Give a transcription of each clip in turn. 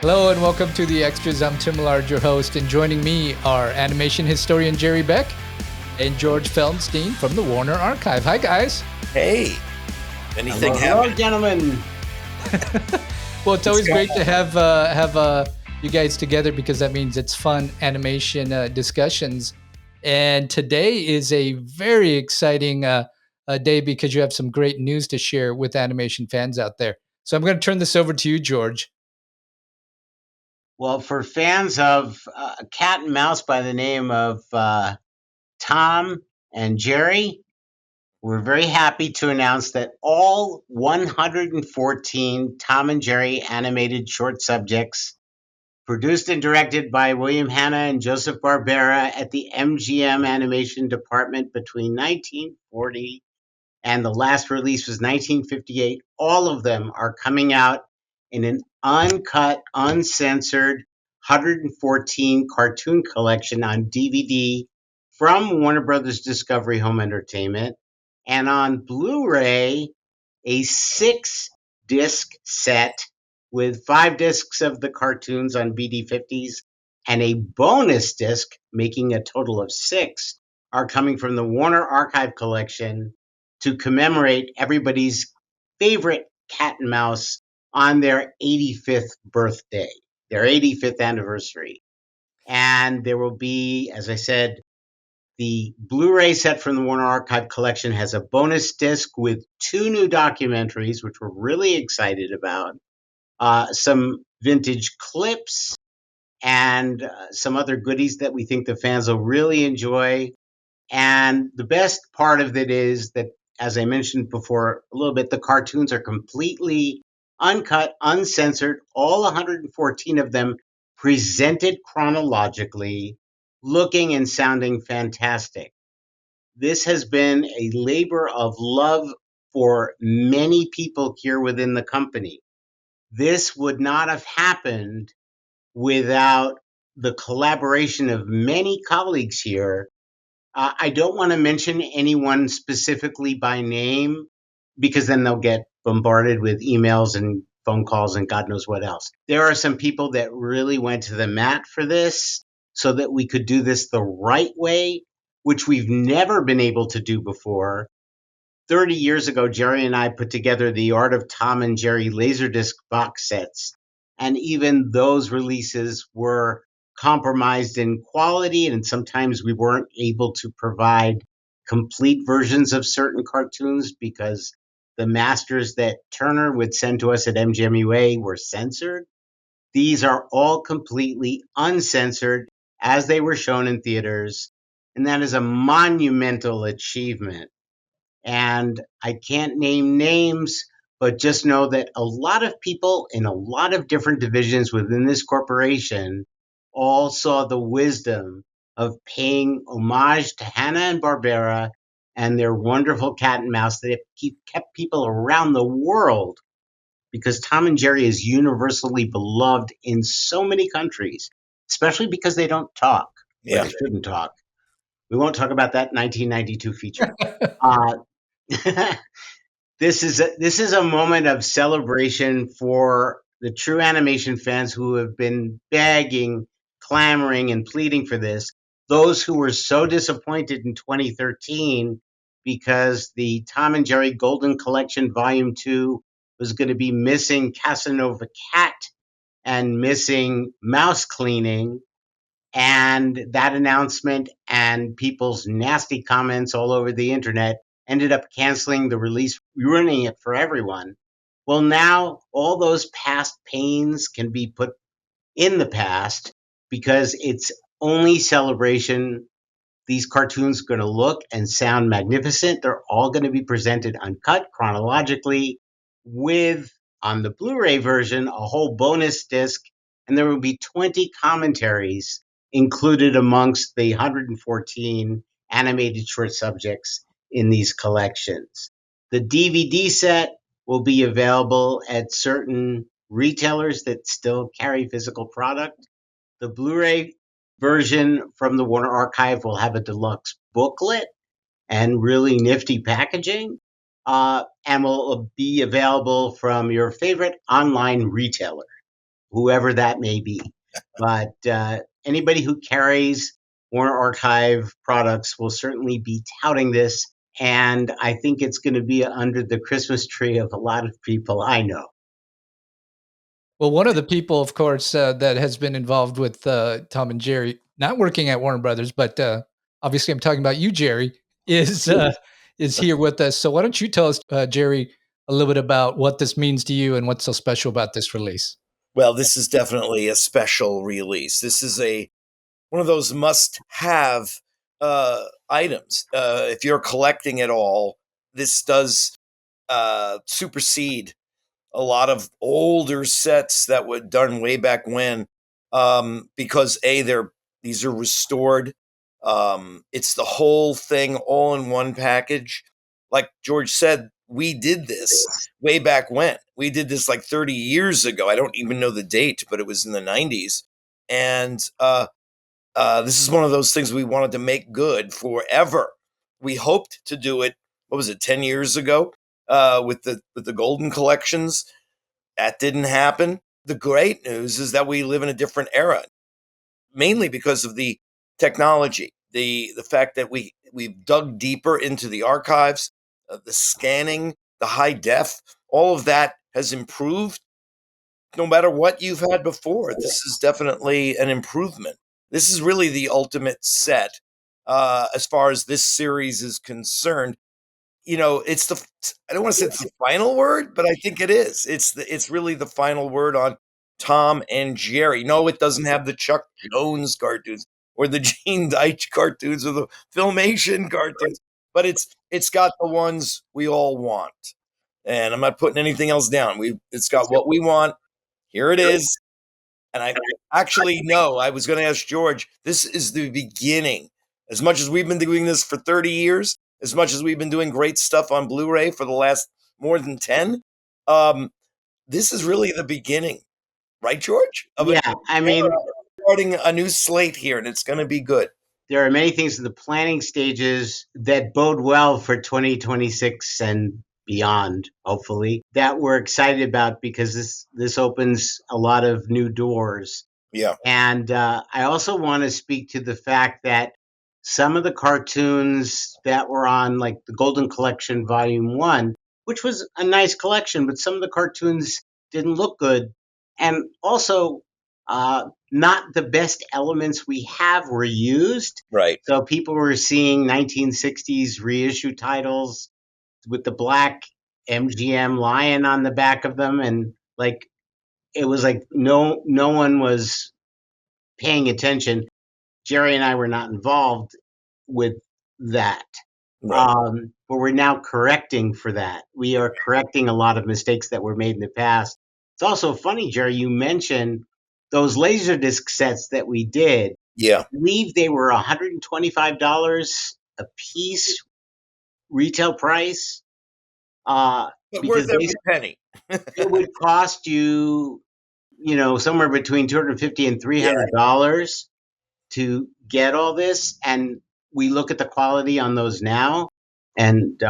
Hello and welcome to the Extras. I'm Tim Millard, your host, and joining me are animation historian Jerry Beck and George Feltenstein from the Warner Archive. Hi, guys. Hey, anything Hello, happen? gentlemen. Well, it's always great to have you guys together because that means it's fun animation discussions. And today is a very exciting day because you have some great news to share with animation fans out there. So I'm going to turn this over to you, George. Well, for fans of a cat and mouse by the name of Tom and Jerry, we're very happy to announce that all 114 Tom and Jerry animated short subjects, produced and directed by William Hanna and Joseph Barbera at the MGM Animation Department between 1940 and the last release was 1958, all of them are coming out in an uncut, uncensored 114 cartoon collection on DVD from Warner Brothers Discovery Home Entertainment, and on Blu-ray, a 6-disc set with 5 discs of the cartoons on BD50s and a bonus disc, making a total of 6, are coming from the Warner Archive collection to commemorate everybody's favorite cat and mouse on their 85th birthday, their 85th anniversary. And there will be, as I said, the Blu-ray set from the Warner Archive collection has a bonus disc with 2 new documentaries, which we're really excited about, some vintage clips, and some other goodies that we think the fans will really enjoy. And the best part of it is that, as I mentioned before a little bit, the cartoons are completely uncut, uncensored, all 114 of them presented chronologically, looking and sounding fantastic. This has been a labor of love for many people here within the company. This would not have happened without the collaboration of many colleagues here. I don't want to mention anyone specifically by name because then they'll get bombarded with emails and phone calls and God knows what else. There are some people that really went to the mat for this so that we could do this the right way, which we've never been able to do before. 30 years ago, Jerry and I put together the Art of Tom and Jerry Laserdisc box sets, and even those releases were compromised in quality, and sometimes we weren't able to provide complete versions of certain cartoons because the masters that Turner would send to us at MGMUA were censored. These are all completely uncensored as they were shown in theaters, and that is a monumental achievement. And I can't name names, but just know that a lot of people in a lot of different divisions within this corporation all saw the wisdom of paying homage to Hanna and Barbera and their wonderful cat and mouse that have kept people around the world, because Tom and Jerry is universally beloved in so many countries, especially because they don't talk. Or they shouldn't talk. We won't talk about that 1992 feature. This is a moment of celebration for the true animation fans who have been begging, clamoring, and pleading for this. Those who were so disappointed in 2013 because the Tom and Jerry Golden Collection Volume 2 was going to be missing Casanova Cat and missing Mouse Cleaning. And that announcement and people's nasty comments all over the internet ended up canceling the release, ruining it for everyone. Well, now all those past pains can be put in the past because it's only celebration. These cartoons are going to look and sound magnificent. They're all going to be presented uncut chronologically with, on the Blu-ray version, a whole bonus disc, and there will be 20 commentaries included amongst the 114 animated short subjects in these collections. The DVD set will be available at certain retailers that still carry physical product. The Blu-ray version from the Warner Archive will have a deluxe booklet and really nifty packaging, and will be available from your favorite online retailer whoever that may be. But anybody who carries Warner Archive products will certainly be touting this. And I think it's going to be under the Christmas tree of a lot of people I know. Well, one of the people, of course, that has been involved with Tom and Jerry, not working at Warner Brothers, but obviously I'm talking about you, Jerry, is here with us. So why don't you tell us, Jerry, a little bit about what this means to you and what's so special about this release? Well, this is definitely a special release. This is one of those must-have items. If you're collecting it all, this does supersede a lot of older sets that were done way back when, because these are restored. It's the whole thing all in one package. Like George said, we did this way back when. We did this like 30 years ago. I don't even know the date, but it was in the 90s. And this is one of those things we wanted to make good forever. We hoped to do it. What was it, 10 years ago, with the golden collections? That didn't happen. The great news is that we live in a different era, mainly because of the technology, the fact that we've dug deeper into the archives, the scanning, the high def, all of that has improved. No matter what you've had before, this is definitely an improvement. This is really the ultimate set, as far as this series is concerned. It's I don't want to say it's the final word, but I think it is. It's really the final word on Tom and Jerry. No, it doesn't have the Chuck Jones cartoons or the Gene Deitch cartoons or the Filmation cartoons, but it's got the ones we all want. And I'm not putting anything else down. It's got what we want. Here it is. And I actually no, I was going to ask George. This is the beginning. As much as we've been doing this for 30 years, as much as we've been doing great stuff on Blu-ray for the last more than 10, um, this is really the beginning, right, George? Of a Yeah, I mean, starting a new slate here, and it's going to be good. there are many things in the planning stages that bode well for 2026 and beyond, hopefully, that we're excited about because this opens a lot of new doors. Yeah, And I also want to speak to the fact that some of the cartoons that were on, like the Golden Collection Volume 1, which was a nice collection, but some of the cartoons didn't look good. And also, not the best elements we have were used. right. So people were seeing 1960s reissue titles with the black MGM lion on the back of them. And like, it was like no one was paying attention. Jerry and I were not involved with that. Right. But we're now correcting for that. We are correcting a lot of mistakes that were made in the past. It's also funny, Jerry, you mentioned those Laserdisc sets that we did. Yeah. I believe they were $125 a piece retail price. But Because worth every penny. it would cost you, somewhere between $250 and Yeah. $300 to get all this. And we look at the quality on those now, and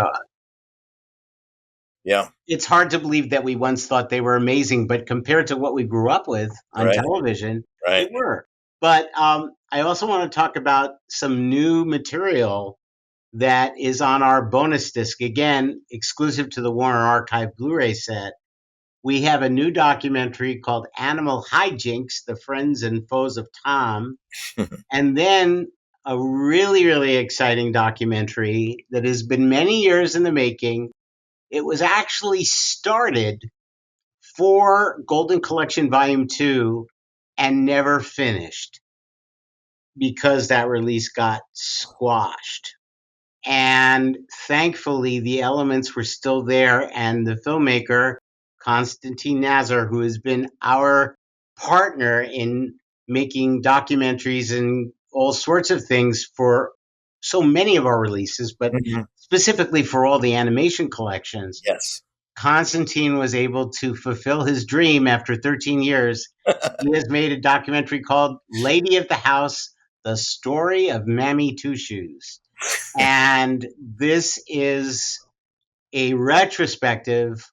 Yeah. it's hard to believe that we once thought they were amazing, but compared to what we grew up with on Right. television, they Right. were. But I also want to talk about some new material that is on our bonus disc, again, exclusive to the Warner Archive Blu-ray set. We have a new documentary called Animal Hijinks, The Friends and Foes of Tom. And then a really, really exciting documentary that has been many years in the making. It was actually started for Golden Collection Volume 2 and never finished because that release got squashed. And thankfully, the elements were still there. And the filmmaker, Konstantin Nazar, who has been our partner in making documentaries and all sorts of things for so many of our releases, but Mhm. specifically for all the animation collections, Yes. Konstantin was able to fulfill his dream after 13 years. He has made a documentary called Lady of the House, The Story of Mammy Two Shoes. And this is a retrospective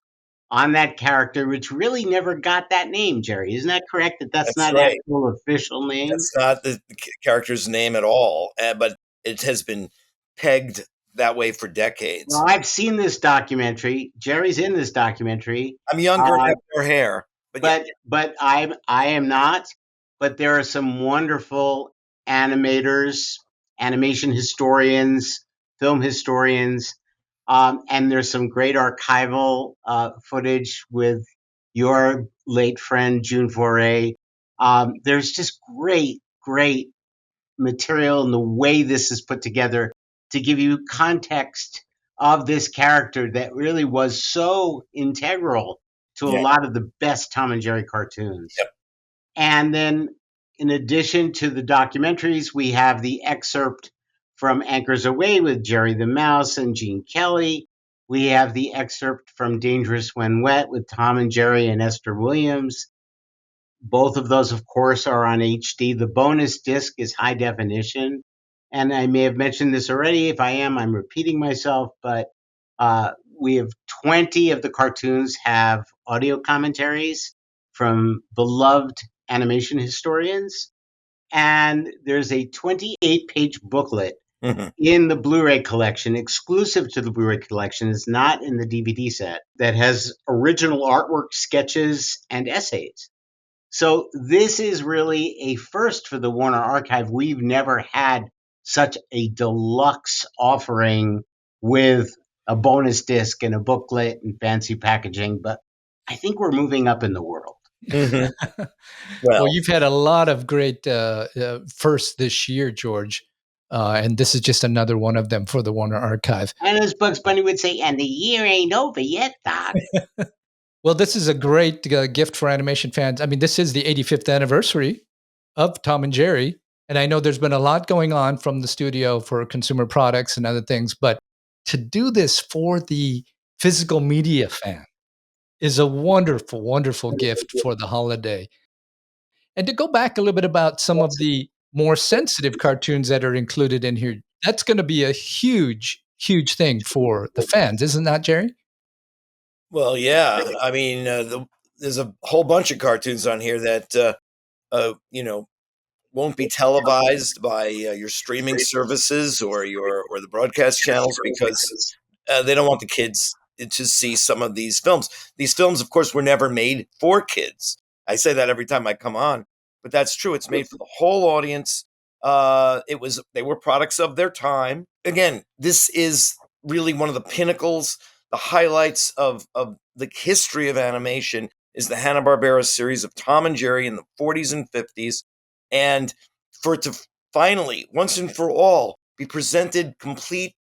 on that character, which really never got that name, Jerry. Isn't that correct? That's That's not right. actual official name? That's not the character's name at all, but it has been pegged that way for decades. Well, I've seen this documentary. Jerry's in this documentary. I'm younger and Uh, have more hair, but yeah. but I am not. But there are some wonderful animators, animation historians, film historians, and there's some great archival footage with your late friend June Foray. There's just great material and the way this is put together to give you context of this character that really was so integral to a Yeah. lot of the best Tom and Jerry cartoons. Yep. And then, in addition to the documentaries, we have the excerpt from Anchors Away with Jerry the Mouse and Gene Kelly. We have the excerpt from Dangerous When Wet with Tom and Jerry and Esther Williams. Both of those, of course, are on HD. The bonus disc is high definition. And I may have mentioned this already. If I am, I'm repeating myself, but we have 20 of the cartoons have audio commentaries from beloved animation historians. And there's a 28-page booklet Mhm. in the Blu-ray collection, exclusive to the Blu-ray collection. It's not in the DVD set, that has original artwork, sketches, and essays. So this is really a first for the Warner Archive. We've never had such a deluxe offering with a bonus disc and a booklet and fancy packaging, but I think we're moving up in the world. Mhm. Well, Well, you've had a lot of great firsts this year, George, and this is just another one of them for the Warner Archive. And as Bugs Bunny would say, and the year ain't over yet, Doc. Well, this is a great gift for animation fans. I mean, this is the 85th anniversary of Tom and Jerry, and I know there's been a lot going on from the studio for consumer products and other things, but to do this for the physical media fan is a wonderful, wonderful gift for the holiday. And to go back a little bit about some of the more sensitive cartoons that are included in here, that's going to be a huge, huge thing for the fans, isn't that, Jerry? well, yeah. I mean, there's a whole bunch of cartoons on here that you know won't be televised by your streaming services or the broadcast channels because they don't want the kids to see some of these films. These films, of course, were never made for kids. I say that every time I come on, but that's true. It's made for the whole audience. They were products of their time. Again, this is really one of the pinnacles, the highlights of the history of animation is the Hanna-Barbera series of Tom and Jerry in the 40s and 50s. And for it to finally, once and for all, be presented complete,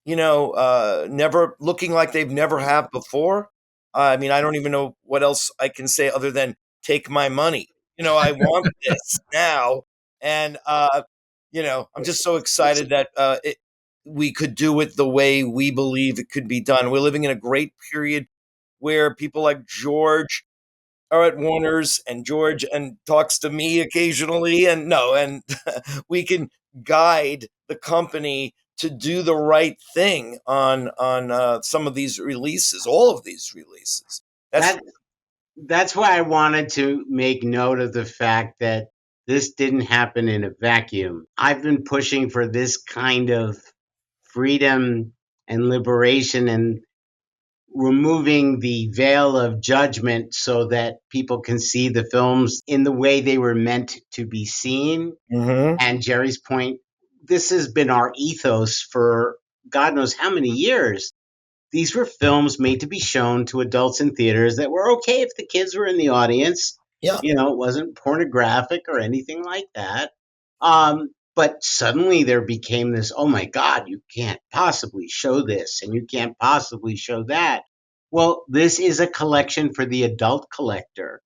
never looking like they've never have before. I mean, I don't even know what else I can say other than take my money. I want this now, and I'm just so excited that we could do it the way we believe it could be done. We're living in a great period where people like George are at Warner's and George and talks to me occasionally and we can guide the company to do the right thing on some of these releases, all of these releases. That's That that's why I wanted to make note of the fact that this didn't happen in a vacuum. I've been pushing for this kind of freedom and liberation and removing the veil of judgment so that people can see the films in the way they were meant to be seen. Mhm. And Jerry's point, this has been our ethos for God knows how many years. These were films made to be shown to adults in theaters that were okay if the kids were in the audience. Yeah. It wasn't pornographic or anything like that. But suddenly there became this, oh my God, you can't possibly show this and you can't possibly show that. Well, this is a collection for the adult collector.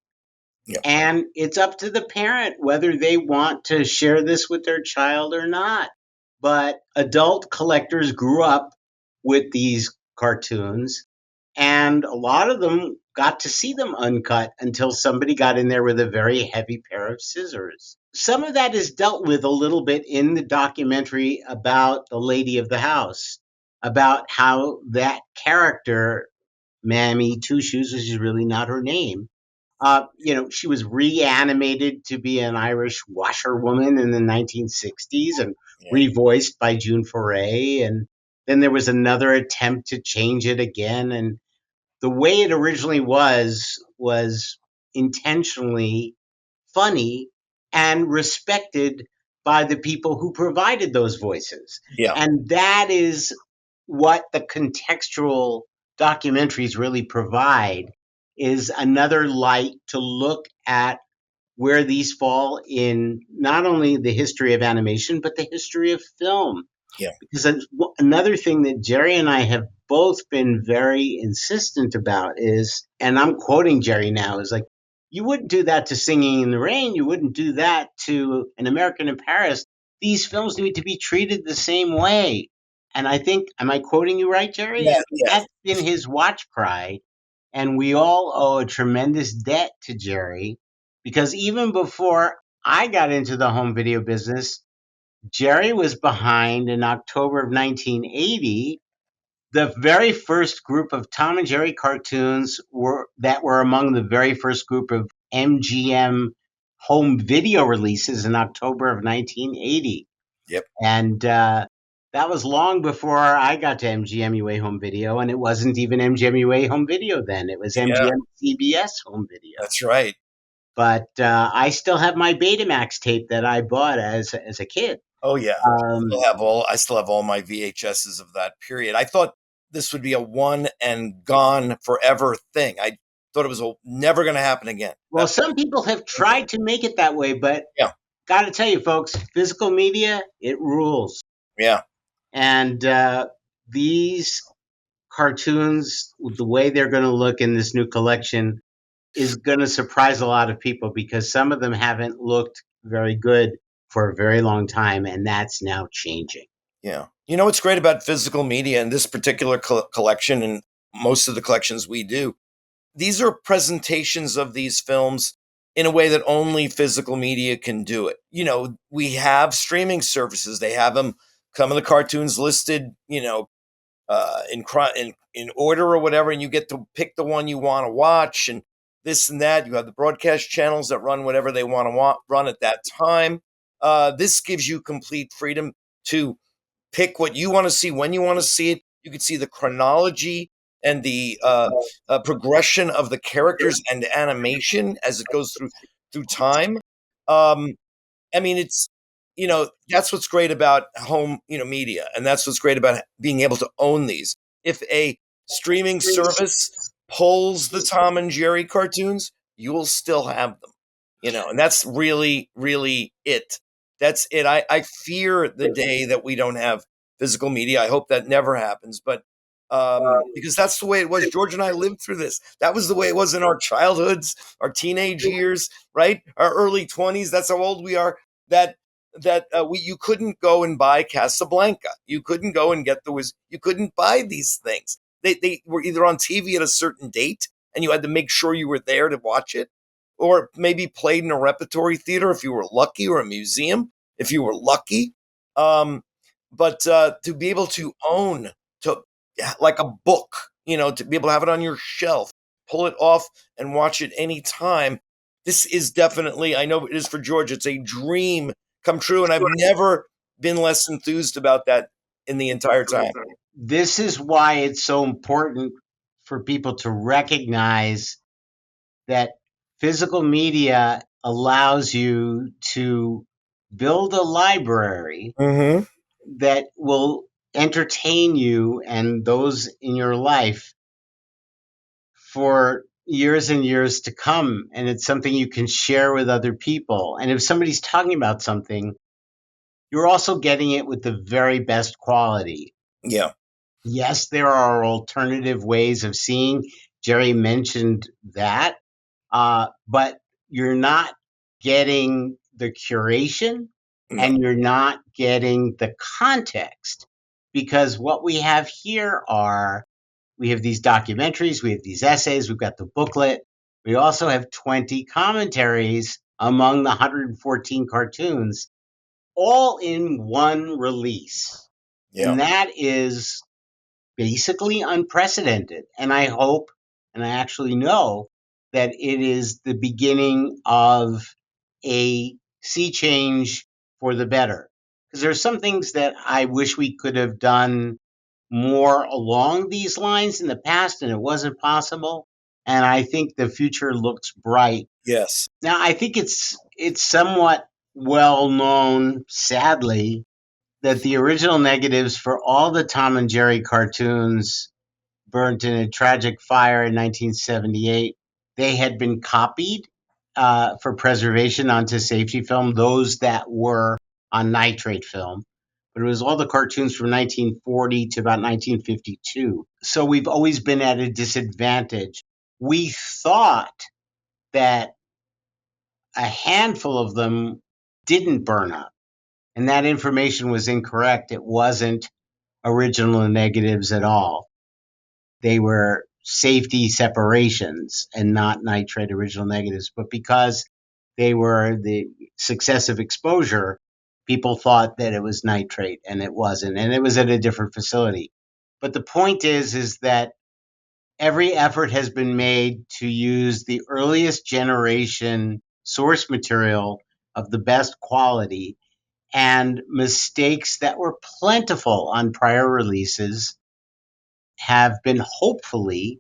Yeah. And it's up to the parent whether they want to share this with their child or not. But adult collectors grew up with these cartoons, and a lot of them got to see them uncut until somebody got in there with a very heavy pair of scissors. Some of that is dealt with a little bit in the documentary about the lady of the house, about how that character Mammy Two Shoes, which is really not her name. She was reanimated to be an Irish washerwoman in the 1960s and Yeah. revoiced by June Foray. And then there was another attempt to change it again. And the way it originally was intentionally funny and respected by the people who provided those voices. Yeah. And that is what the contextual documentaries really provide, is another light to look at where these fall in not only the history of animation, but the history of film. Yeah. Because another thing that Jerry and I have both been very insistent about is, and I'm quoting Jerry now, is like, you wouldn't do that to Singing in the Rain. You wouldn't do that to An American in Paris. These films need to be treated the same way. And I think, am I quoting you right, Jerry? Yeah. I think Yes. that's been his watch cry. And we all owe a tremendous debt to Jerry, because even before I got into the home video business, Jerry was behind in October of 1980. The very first group of Tom and Jerry cartoons were among the very first group of MGM home video releases in October of 1980. Yep. And that was long before I got to MGM UA Home Video, and it wasn't even MGM UA Home Video then. It was Yeah. MGM CBS Home Video. That's right. But I still have my Betamax tape that I bought as a kid. Oh yeah. I still have all my VHSs of that period. I thought this would be a one and gone forever thing. I thought it was never going to happen again. Well, some people have tried to make it that way, but Yeah. got to tell you, folks, physical media, it rules. Yeah. And these cartoons, the way they're going to look in this new collection, is going to surprise a lot of people, because some of them haven't looked very good for a very long time, and that's now changing. Yeah. You know what's great about physical media and this particular collection and most of the collections we do? These are presentations of these films in a way that only physical media can do it. You know, we have streaming services. They have them come in the cartoons listed, in order or whatever, and you get to pick the one you want to watch and this and that. You have the broadcast channels that run whatever they want to run at that time. This gives you complete freedom to pick what you want to see when you want to see it. You can see the chronology and the progression of the characters and animation as it goes through time. I mean, that's what's great about home, media, and that's what's great about being able to own these. If a streaming service pulls the Tom and Jerry cartoons, you will still have them, and that's really, really it. That's it. I fear the day that we don't have physical media. I hope that never happens, but because that's the way it was. George and I lived through this. That was the way it was in our childhoods, our teenage years, right? Our early 20s. That's how old we are. You couldn't go and buy Casablanca. You couldn't go and you couldn't buy these things. They were either on TV at a certain date and you had to make sure you were there to watch it, or maybe played in a repertory theater if you were lucky, or a museum if you were lucky. But to be able to own, like a book, to be able to have it on your shelf, pull it off and watch it anytime. This is definitely, I know it is for George, it's a dream come true. And I've never been less enthused about that in the entire time. This is why it's so important for people to recognize that physical media allows you to build a library Mm-hmm. that will entertain you and those in your life for years and years to come. And it's something you can share with other people. And if somebody's talking about something, you're also getting it with the very best quality. Yeah. Yes, there are alternative ways of seeing. Jerry mentioned that. But you're not getting the curation, No. and you're not getting the context, because what we have here we have these documentaries, we have these essays, we've got the booklet. We also have 20 commentaries among the 114 cartoons, all in one release. Yeah. And that is basically unprecedented. And I hope, and I actually know, that it is the beginning of a sea change for the better. Because there are some things that I wish we could have done more along these lines in the past, and it wasn't possible. And I think the future looks bright. Yes. Now, I think it's somewhat well known, sadly, that the original negatives for all the Tom and Jerry cartoons burnt in a tragic fire in 1978. They had been copied for preservation onto safety film, those that were on nitrate film. But it was all the cartoons from 1940 to about 1952. So we've always been at a disadvantage. We thought that a handful of them didn't burn up, and that information was incorrect. It wasn't original negatives at all. They were safety separations and not nitrate original negatives. But because they were the successive exposure, people thought that it was nitrate, and it wasn't, and it was at a different facility. But the point is that every effort has been made to use the earliest generation source material of the best quality, and mistakes that were plentiful on prior releases have been hopefully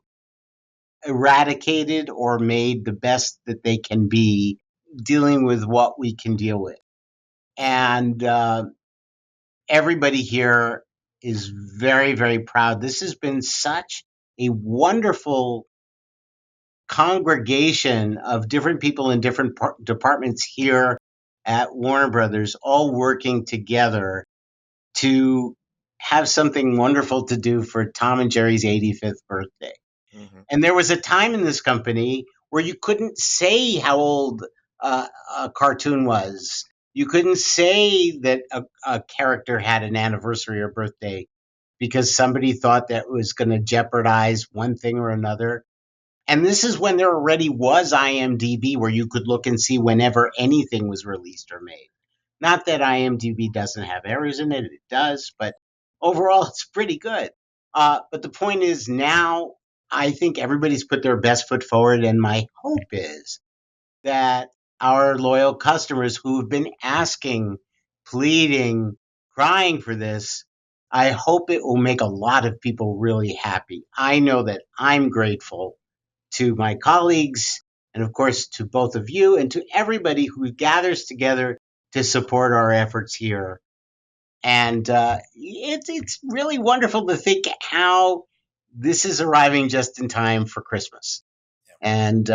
eradicated or made the best that they can be, dealing with what we can deal with. And everybody here is very, very proud. This has been such a wonderful congregation of different people in different departments here at Warner Brothers, all working together to have something wonderful to do for Tom and Jerry's 85th birthday. Mm-hmm. And there was a time in this company where you couldn't say how old a cartoon was. You couldn't say that a character had an anniversary or birthday because somebody thought that was going to jeopardize one thing or another. And this is when there already was IMDb, where you could look and see whenever anything was released or made. Not that IMDb doesn't have errors in it, it does, but overall it's pretty good. But the point is, now I think everybody's put their best foot forward, and my hope is that our loyal customers who have been asking, pleading, crying for this, I hope it will make a lot of people really happy. I know that I'm grateful to my colleagues, and of course to both of you, and to everybody who gathers together to support our efforts here. And it's really wonderful to think how this is arriving just in time for Christmas. And,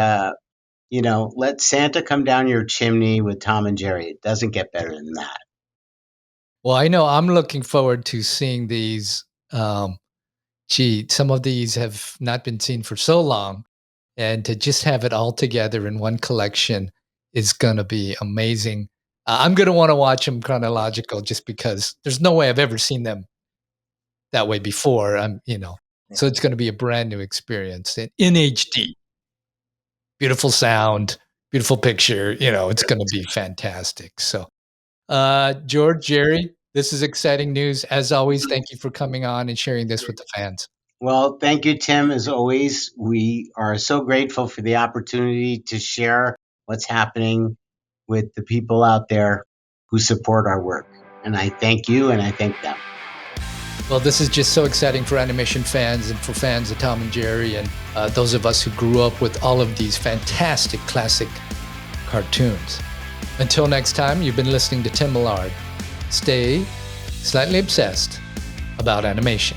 let Santa come down your chimney with Tom and Jerry. It doesn't get better than that. Well, I know I'm looking forward to seeing these. Some of these have not been seen for so long. And to just have it all together in one collection is going to be amazing. I'm going to want to watch them chronological just because there's no way I've ever seen them that way before. So it's going to be a brand new experience in HD. Beautiful sound, beautiful picture. It's going to be fantastic. So, George, Jerry, this is exciting news. As always, thank you for coming on and sharing this with the fans. Well, thank you, Tim. As always, we are so grateful for the opportunity to share what's happening with the people out there who support our work. And I thank you, and I thank them. Well, this is just so exciting for animation fans and for fans of Tom and Jerry and those of us who grew up with all of these fantastic classic cartoons. Until next time, you've been listening to Tim Millard. Stay slightly obsessed about animation.